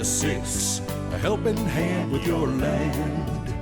to 6, a helping hand with your land.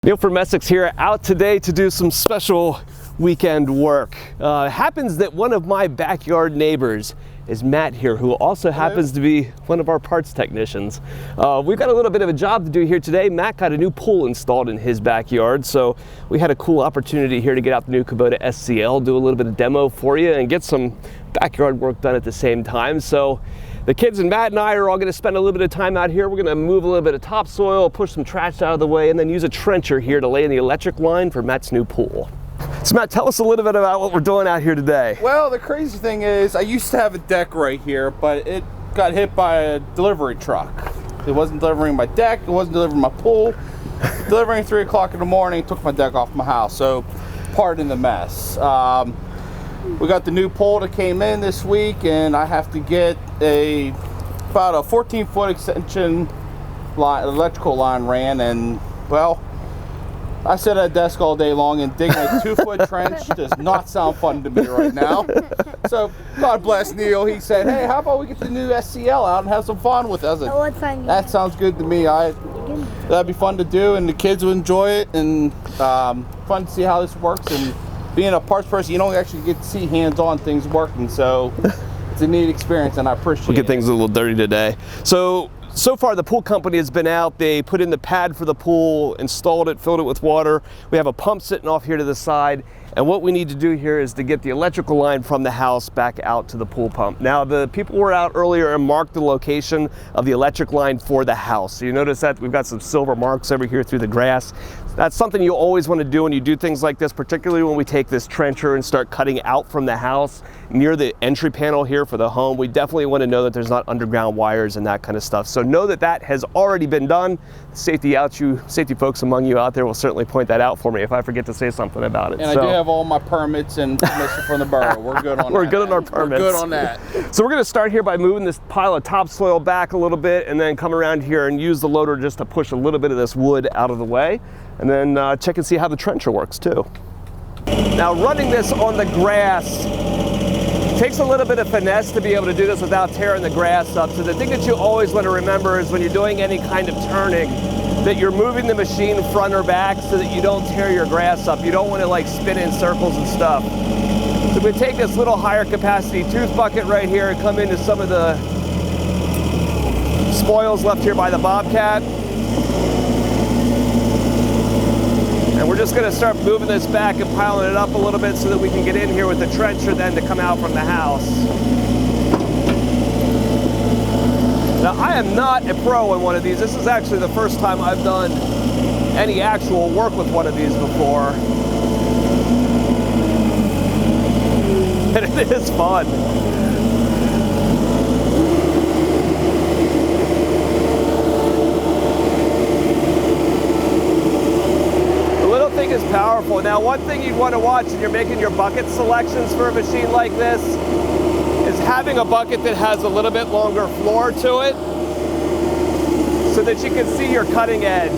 Neil from Essex here, out today to do some special weekend work. Happens that one of my backyard neighbors is Matt here, who also happens to be one of our parts technicians. We've got a little bit of a job to do here today. Matt got a new pool installed in his backyard, so we had a cool opportunity here to get out the new Kubota SCL, do a little bit of demo for you, and get some backyard work done at the same time. So the kids and Matt and I are all going to spend a little bit of time out here. We're going to move a little bit of topsoil, push some trash out of the way, and then use a trencher here to lay in the electric line for Matt's new pool. So Matt, tell us a little bit about what we're doing out here today. Well, the crazy thing is I used to have a deck right here, but it got hit by a delivery truck. It wasn't delivering my deck, it wasn't delivering my pool. Delivering 3 o'clock in the morning, took my deck off my house, so pardon the mess. We got the new pole that came in this week, and I have to get about a 14-foot extension line, electrical line ran, and well, I sit at a desk all day long, and digging a 2-foot trench does not sound fun to me right now. So, God bless Neil. He said, hey, how about we get the new SCL out and have some fun with it? I was like, that sounds good to me. That'd be fun to do, and the kids would enjoy it, and fun to see how this works. And being a parts person, you don't actually get to see hands-on things working, so it's a neat experience, and I appreciate it. We'll get things a little dirty today. So far the pool company has been out, they put in the pad for the pool, installed it, filled it with water. We have a pump sitting off here to the side, and what we need to do here is to get the electrical line from the house back out to the pool pump. Now the people were out earlier and marked the location of the electric line for the house. So you notice that we've got some silver marks over here through the grass. That's something you always want to do when you do things like this, particularly when we take this trencher and start cutting out from the house near the entry panel here for the home. We definitely want to know that there's not underground wires and that kind of stuff. So know that that has already been done. Safety folks among you out there will certainly point that out for me if I forget to say something about it. And I do have all my permits and permission from the borough. We're good on that. We're good on our permits. We're good on that. So we're going to start here by moving this pile of topsoil back a little bit, and then come around here and use the loader just to push a little bit of this wood out of the way, and then check and see how the trencher works too. Now running this on the grass takes a little bit of finesse to be able to do this without tearing the grass up. So the thing that you always want to remember is when you're doing any kind of turning, that you're moving the machine front or back so that you don't tear your grass up. You don't want to like spin in circles and stuff. So we take this little higher capacity tooth bucket right here and come into some of the spoils left here by the Bobcat. And we're just going to start moving this back and piling it up a little bit so that we can get in here with the trencher then to come out from the house. Now I am not a pro in one of these. This is actually the first time I've done any actual work with one of these before. And it is fun. Is powerful. Now one thing you'd want to watch when you're making your bucket selections for a machine like this is having a bucket that has a little bit longer floor to it so that you can see your cutting edge.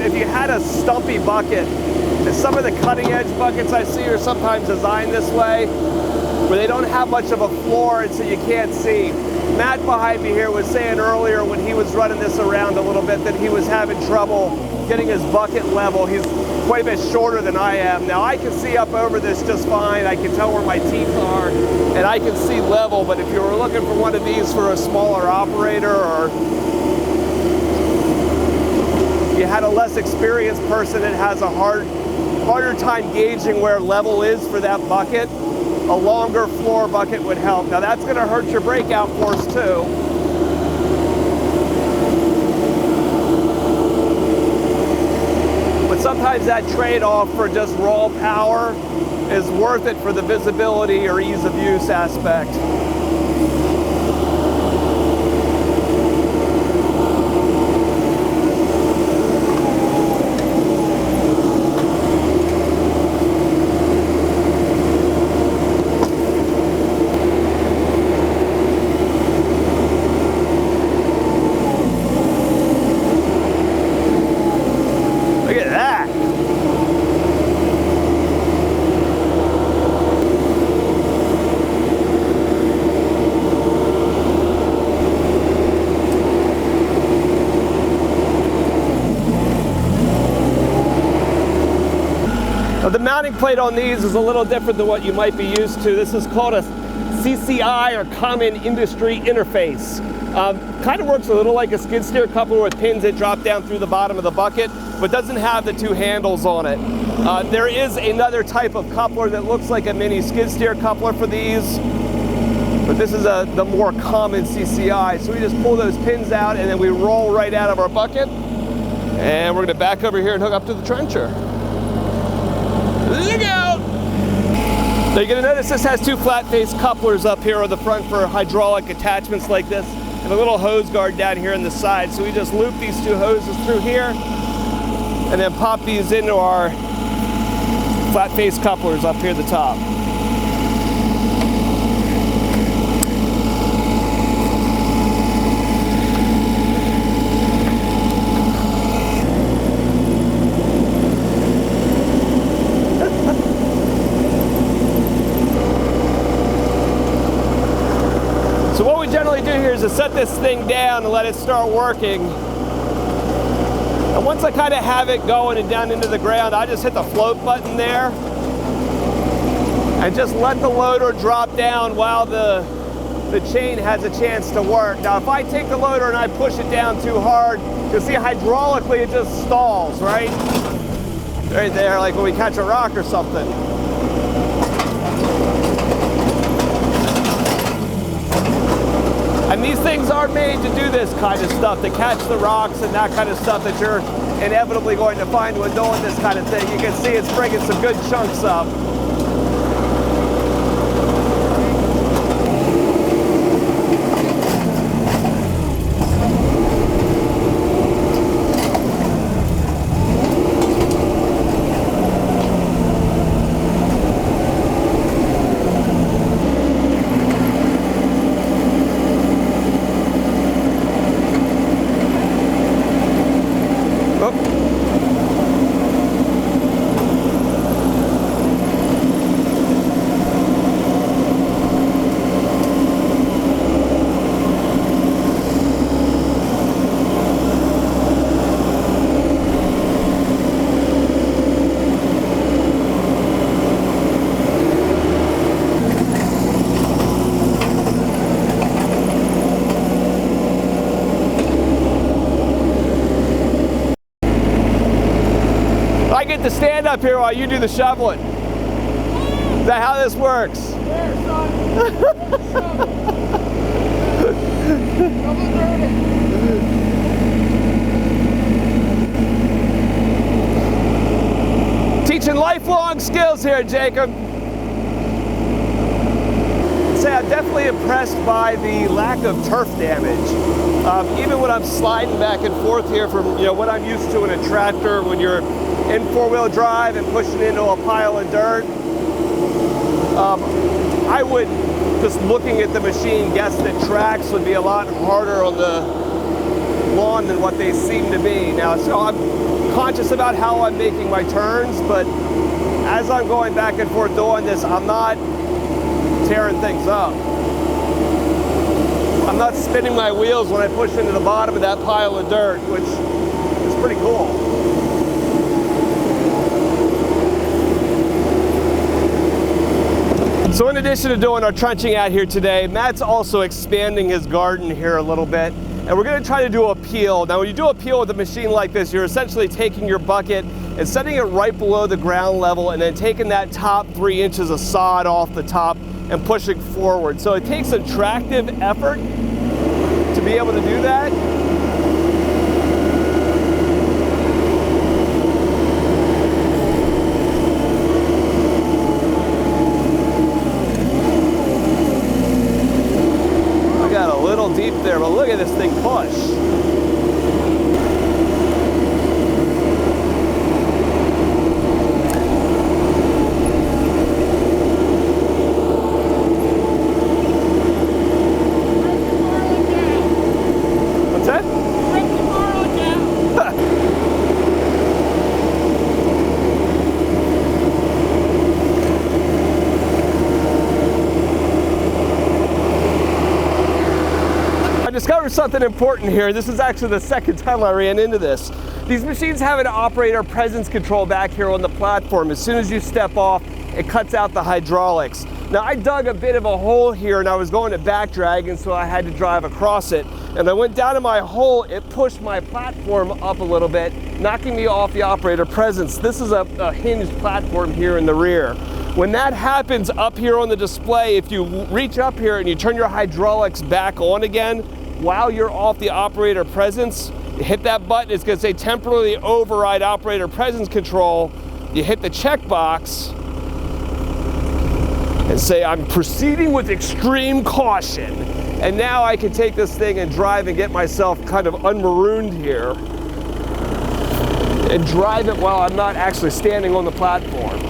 If you had a stumpy bucket, and some of the cutting edge buckets I see are sometimes designed this way where they don't have much of a floor and so you can't see. Matt behind me here was saying earlier when he was running this around a little bit that he was having trouble getting his bucket level. He's quite a bit shorter than I am. Now I can see up over this just fine. I can tell where my teeth are and I can see level, but if you were looking for one of these for a smaller operator, or you had a less experienced person that has a harder time gauging where level is for that bucket, a longer floor bucket would help. Now that's going to hurt your breakout force too. But sometimes that trade-off for just raw power is worth it for the visibility or ease of use aspect. mounting plate on these is a little different than what you might be used to. This is called a CCI, or Common Industry Interface. Kind of works a little like a skid steer coupler with pins that drop down through the bottom of the bucket, but doesn't have the two handles on it. There is another type of coupler that looks like a mini skid steer coupler for these, but this is the more common CCI. So we just pull those pins out and then we roll right out of our bucket, and we're going to back over here and hook up to the trencher. Look out! Now you're going to notice this has two flat face couplers up here on the front for hydraulic attachments like this, and a little hose guard down here on the side. So we just loop these two hoses through here and then pop these into our flat face couplers up here at the top. So what we generally do here is to set this thing down and let it start working. And once I kind of have it going and down into the ground, I just hit the float button there and just let the loader drop down while the chain has a chance to work. Now if I take the loader and I push it down too hard, you'll see hydraulically it just stalls, right? Right there, like when we catch a rock or something. And these things are made to do this kind of stuff, to catch the rocks and that kind of stuff that you're inevitably going to find when doing this kind of thing. You can see it's bringing some good chunks up. I get to stand up here while you do the shoveling. Is that how this works? There, son. Teaching lifelong skills here, Jacob. I'm definitely impressed by the lack of turf damage. Even when I'm sliding back and forth here from what I'm used to in a tractor, when you're in four-wheel drive and pushing into a pile of dirt, I would, just looking at the machine, guess that tracks would be a lot harder on the lawn than what they seem to be. Now, so I'm conscious about how I'm making my turns, but as I'm going back and forth doing this, I'm not tearing things up. I'm not spinning my wheels when I push into the bottom of that pile of dirt, which is pretty cool. So in addition to doing our trenching out here today, Matt's also expanding his garden here a little bit, and we're going to try to do a peel. Now when you do a peel with a machine like this, you're essentially taking your bucket and setting it right below the ground level and then taking that top 3 inches of sod off the top and pushing forward. So it takes a tractive effort to be able to do that. I got a little deep there, but look at this thing push. Discovered something important here. This is actually the second time I ran into this. These machines have an operator presence control back here on the platform. As soon as you step off, it cuts out the hydraulics. Now I dug a bit of a hole here and I was going to back drag, and so I had to drive across it. And I went down to my hole, it pushed my platform up a little bit, knocking me off the operator presence. This is a hinged platform here in the rear. When that happens up here on the display, if you reach up here and you turn your hydraulics back on again while you're off the operator presence, you hit that button, it's going to say temporarily override operator presence control. You hit the checkbox and say, I'm proceeding with extreme caution. And now I can take this thing and drive and get myself kind of unmarooned here and drive it while I'm not actually standing on the platform.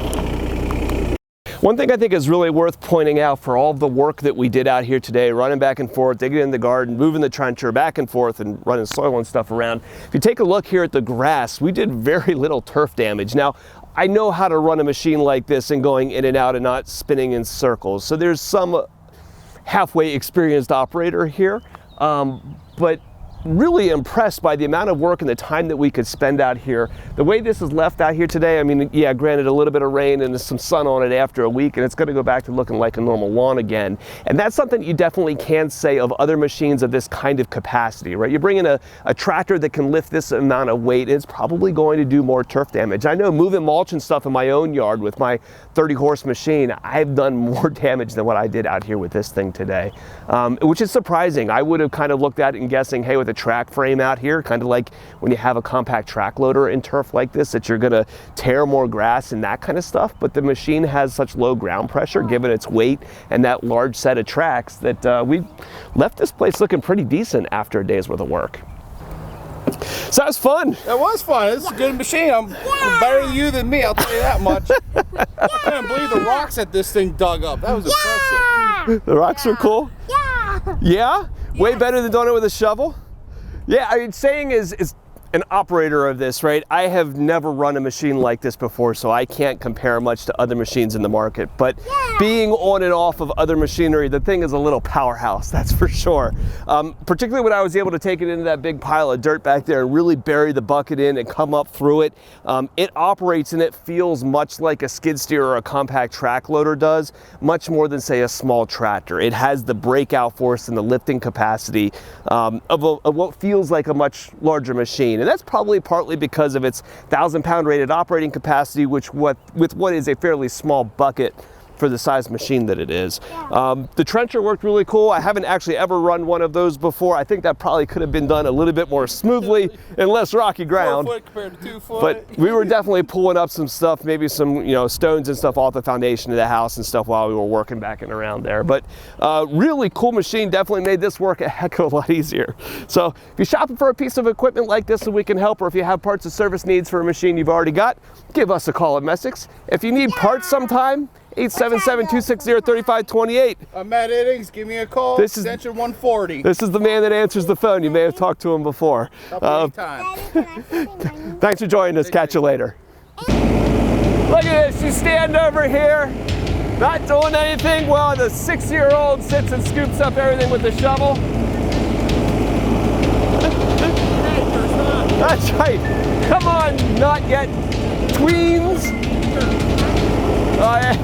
One thing I think is really worth pointing out for all the work that we did out here today, running back and forth, digging in the garden, moving the trencher back and forth and running soil and stuff around. If you take a look here at the grass, we did very little turf damage. Now, I know how to run a machine like this and going in and out and not spinning in circles. So there's some halfway experienced operator here, but really impressed by the amount of work and the time that we could spend out here. The way this is left out here today, I mean, yeah, granted a little bit of rain and there's some sun on it after a week, and it's going to go back to looking like a normal lawn again. And that's something you definitely can say of other machines of this kind of capacity, right? You bring in a tractor that can lift this amount of weight, it's probably going to do more turf damage. I know moving mulch and stuff in my own yard with my 30-horse machine, I've done more damage than what I did out here with this thing today, which is surprising. I would have kind of looked at it and guessing, hey, with a track frame out here, kind of like when you have a compact track loader in turf like this, that you're gonna tear more grass and that kind of stuff, but the machine has such low ground pressure given its weight and that large set of tracks that we left this place looking pretty decent after a day's worth of work. So that was fun. It was fun. It's a good machine. I'm better than you than me, I'll tell you that much. I couldn't believe the rocks that this thing dug up. That was impressive. The rocks are cool? Yeah. Yeah? Way better than doing it with a shovel? Yeah, I mean, saying is an operator of this, right? I have never run a machine like this before, so I can't compare much to other machines in the market. But being on and off of other machinery, the thing is a little powerhouse, that's for sure. Particularly when I was able to take it into that big pile of dirt back there and really bury the bucket in and come up through it. It operates and it feels much like a skid steer or a compact track loader does, much more than, say, a small tractor. It has the breakout force and the lifting capacity of what feels like a much larger machine. And that's probably partly because of its 1,000-pound rated operating capacity, with what is a fairly small bucket for the size machine that it is. The trencher worked really cool. I haven't actually ever run one of those before. I think that probably could have been done a little bit more smoothly and less rocky ground. 4 foot compared to 2 foot. But we were definitely pulling up some stuff, maybe some stones and stuff off the foundation of the house and stuff while we were working back and around there. But really cool machine, definitely made this work a heck of a lot easier. So if you're shopping for a piece of equipment like this and we can help, or if you have parts and service needs for a machine you've already got, give us a call at Messick's. If you need parts sometime, 877-260-3528. I'm Matt Iddings. Give me a call. Extension 140. This is the man that answers the phone. You may have talked to him before. Thanks for joining us. Catch you later. Look at this. You stand over here, not doing anything, while the 6-year-old sits and scoops up everything with the shovel. That's right. Come on, not yet tweens. Oh, yeah.